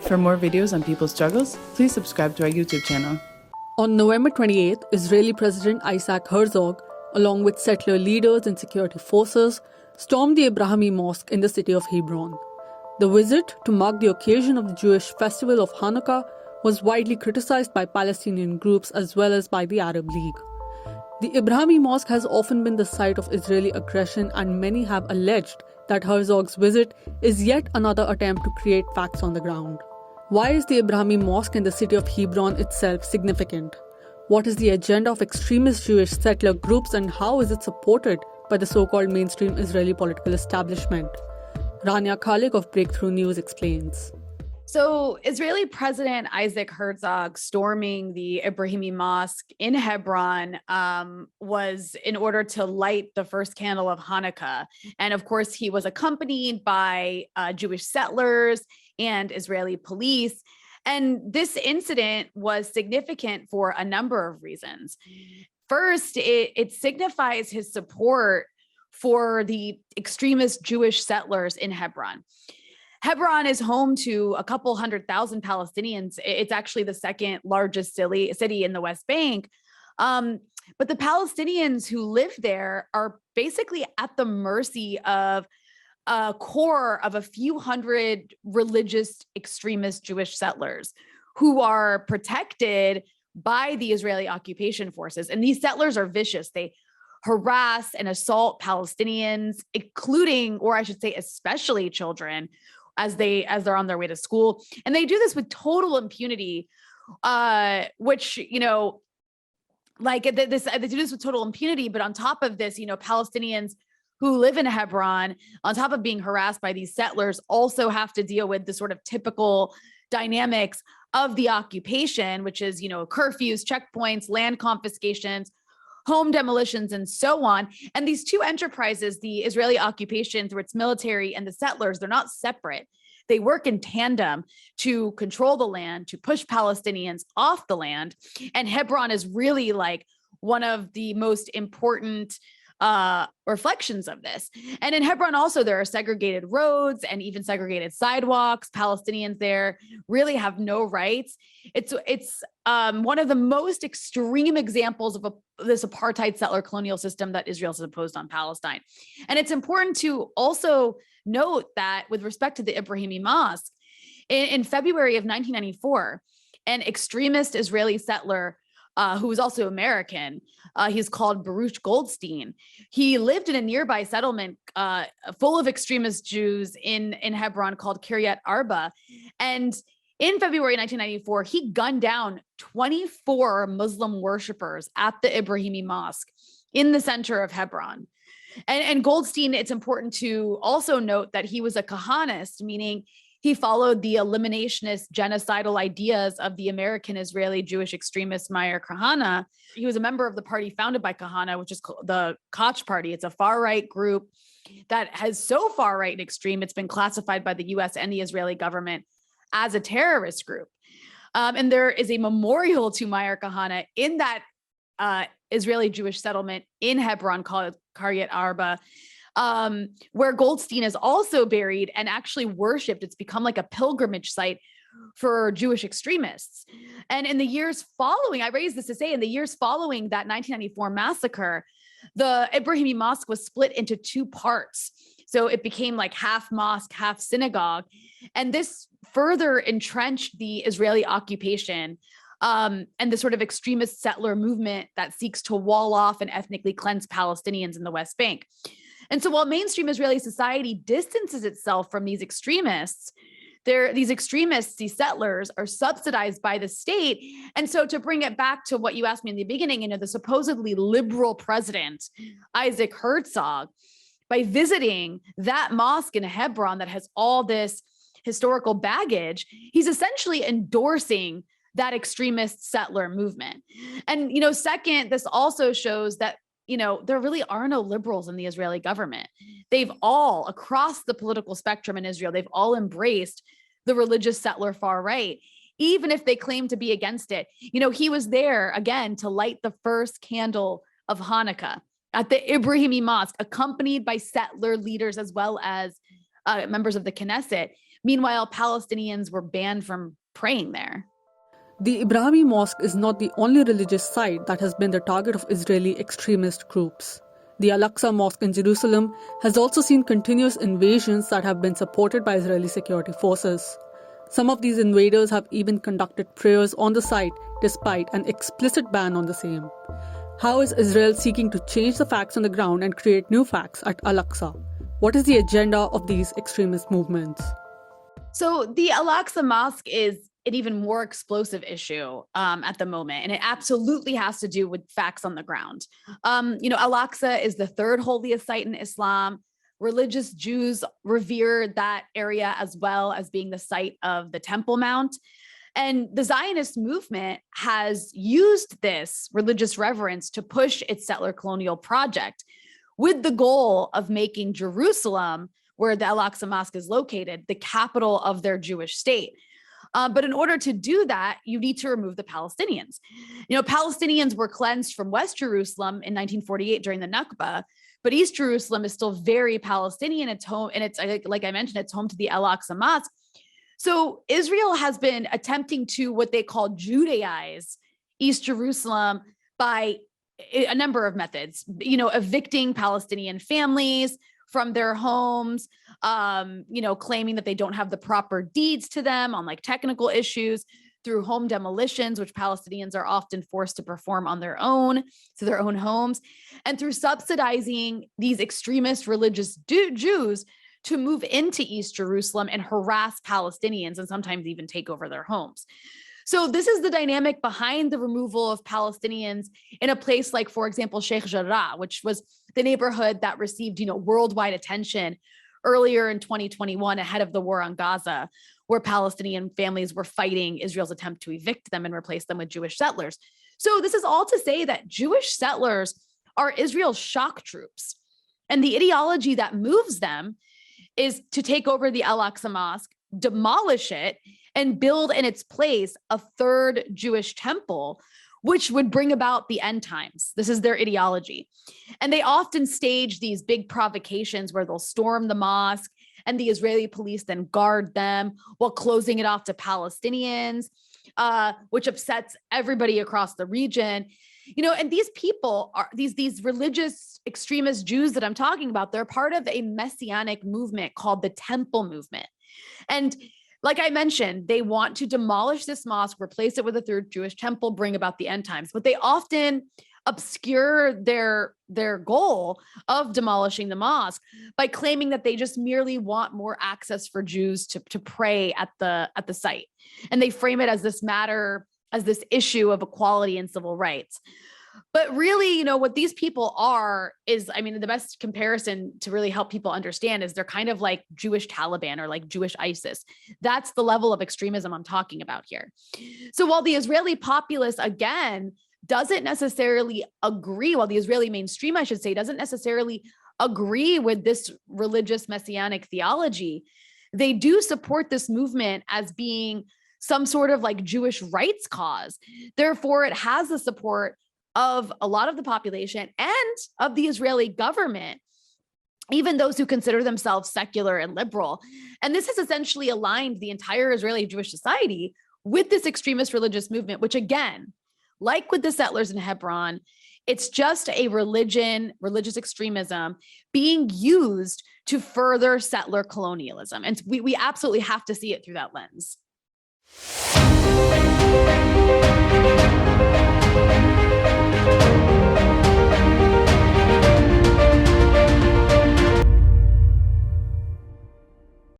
For more videos on people's struggles, please subscribe to our YouTube channel. On November 28th, Israeli President Isaac Herzog, along with settler leaders and security forces, stormed the Ibrahimi mosque in the city of Hebron. The visit, to mark the occasion of the Jewish festival of Hanukkah, was widely criticized by Palestinian groups as well as by the Arab League. The Ibrahimi mosque has often been the site of Israeli aggression, and many have alleged that Herzog's visit is yet another attempt to create facts on the ground. Why is the Ibrahimi mosque in the city of Hebron itself significant? What is the agenda of extremist Jewish settler groups, and how is it supported by the so-called mainstream Israeli political establishment? Rania Khalik of Breakthrough News explains. So Israeli President Isaac Herzog storming the Ibrahimi Mosque in Hebron was in order to light the first candle of Hanukkah. And of course, he was accompanied by Jewish settlers and Israeli police. And this incident was significant for a number of reasons. First, it signifies his support for the extremist Jewish settlers in Hebron. Hebron is home to a couple 100,000 Palestinians. It's actually the second largest city in the West Bank. But the Palestinians who live there are basically at the mercy of a core of a few hundred religious extremist Jewish settlers who are protected by the Israeli occupation forces. And these settlers are vicious. They harass and assault Palestinians, including, or I should say, especially children, as they're on their way to school. And they do this with total impunity, which, they do this with total impunity. But on top of this, Palestinians who live in Hebron, on top of being harassed by these settlers, also have to deal with the sort of typical dynamics of the occupation, which is, curfews, checkpoints, land confiscations, home demolitions, and so on. And these two enterprises, the Israeli occupation through its military and the settlers, they're not separate. They work in tandem to control the land, to push Palestinians off the land. And Hebron is really like one of the most important reflections of this. And in Hebron also, there are segregated roads and even segregated sidewalks. Palestinians there really have no rights. It's one of the most extreme examples of this apartheid settler colonial system that Israel has imposed on Palestine. And it's important to also note that with respect to the Ibrahimi Mosque, in February of 1994, an extremist Israeli settler who was also American. He's called Baruch Goldstein. He lived in a nearby settlement full of extremist Jews in Hebron called Kiryat Arba. And in February 1994, he gunned down 24 Muslim worshipers at the Ibrahimi Mosque in the center of Hebron. And Goldstein, it's important to also note that he was a Kahanist, meaning he followed the eliminationist genocidal ideas of the American Israeli Jewish extremist Meir Kahane. He was a member of the party founded by Kahane, which is the Koch Party. It's a far-right group that has so far-right and extreme, it's been classified by the US and the Israeli government as a terrorist group. And there is a memorial to Meir Kahane in that Israeli Jewish settlement in Hebron called Kiryat Arba, where Goldstein is also buried and actually worshipped. It's become like a pilgrimage site for Jewish extremists. And in the years following, I raised this to say, in the years following that 1994 massacre, the Ibrahimi Mosque was split into two parts. So it became like half mosque, half synagogue. And this further entrenched the Israeli occupation and the sort of extremist settler movement that seeks to wall off and ethnically cleanse Palestinians in the West Bank. And so while mainstream Israeli society distances itself from these extremists, these settlers are subsidized by the state. And so to bring it back to what you asked me in the beginning, the supposedly liberal president, Isaac Herzog, by visiting that mosque in Hebron that has all this historical baggage, he's essentially endorsing that extremist settler movement. And, second, this also shows that there really are no liberals in the Israeli government. They've all, across the political spectrum in Israel, they've all embraced the religious settler far right, even if they claim to be against it. He was there, again, to light the first candle of Hanukkah at the Ibrahimi Mosque, accompanied by settler leaders as well as members of the Knesset. Meanwhile, Palestinians were banned from praying there. The Ibrahimi Mosque is not the only religious site that has been the target of Israeli extremist groups. The Al-Aqsa Mosque in Jerusalem has also seen continuous invasions that have been supported by Israeli security forces. Some of these invaders have even conducted prayers on the site despite an explicit ban on the same. How is Israel seeking to change the facts on the ground and create new facts at Al-Aqsa? What is the agenda of these extremist movements? So the Al-Aqsa Mosque is an even more explosive issue at the moment, and it absolutely has to do with facts on the ground. Al-Aqsa is the third holiest site in Islam. Religious Jews revere that area as well as being the site of the Temple Mount. And the Zionist movement has used this religious reverence to push its settler colonial project with the goal of making Jerusalem, where the Al-Aqsa Mosque is located, the capital of their Jewish state. But in order to do that, you need to remove the Palestinians. Palestinians were cleansed from West Jerusalem in 1948 during the Nakba, but East Jerusalem is still very Palestinian. It's home, and it's, like I mentioned, it's home to the Al-Aqsa Mosque. So Israel has been attempting to what they call Judaize East Jerusalem by a number of methods, evicting Palestinian families from their homes, claiming that they don't have the proper deeds to them on like technical issues, through home demolitions, which Palestinians are often forced to perform on their own, to their own homes, and through subsidizing these extremist religious Jews to move into East Jerusalem and harass Palestinians and sometimes even take over their homes. So this is the dynamic behind the removal of Palestinians in a place like, for example, Sheikh Jarrah, which was the neighborhood that received, worldwide attention earlier in 2021 ahead of the war on Gaza, where Palestinian families were fighting Israel's attempt to evict them and replace them with Jewish settlers. So this is all to say that Jewish settlers are Israel's shock troops. And the ideology that moves them is to take over the Al-Aqsa Mosque, demolish it, and build in its place a third Jewish temple, which would bring about the end times. This is their ideology. And they often stage these big provocations where they'll storm the mosque and the Israeli police then guard them while closing it off to Palestinians, which upsets everybody across the region. And these people are these religious extremist Jews that I'm talking about. They're part of a messianic movement called the Temple Movement. And like I mentioned, they want to demolish this mosque, replace it with a third Jewish temple, bring about the end times. But they often obscure their goal of demolishing the mosque by claiming that they just merely want more access for Jews to pray at the site. And they frame it as this matter, as this issue of equality and civil rights. But really, what these people are is, the best comparison to really help people understand is they're kind of like Jewish Taliban or like Jewish ISIS. That's the level of extremism I'm talking about here. So while the Israeli populace, again, doesn't necessarily agree, while the Israeli mainstream, I should say, doesn't necessarily agree with this religious messianic theology, they do support this movement as being some sort of like Jewish rights cause. Therefore, it has the support of a lot of the population and of the Israeli government, even those who consider themselves secular and liberal. And this has essentially aligned the entire Israeli Jewish society with this extremist religious movement, which again, like with the settlers in Hebron, it's just a religious extremism being used to further settler colonialism. And we absolutely have to see it through that lens.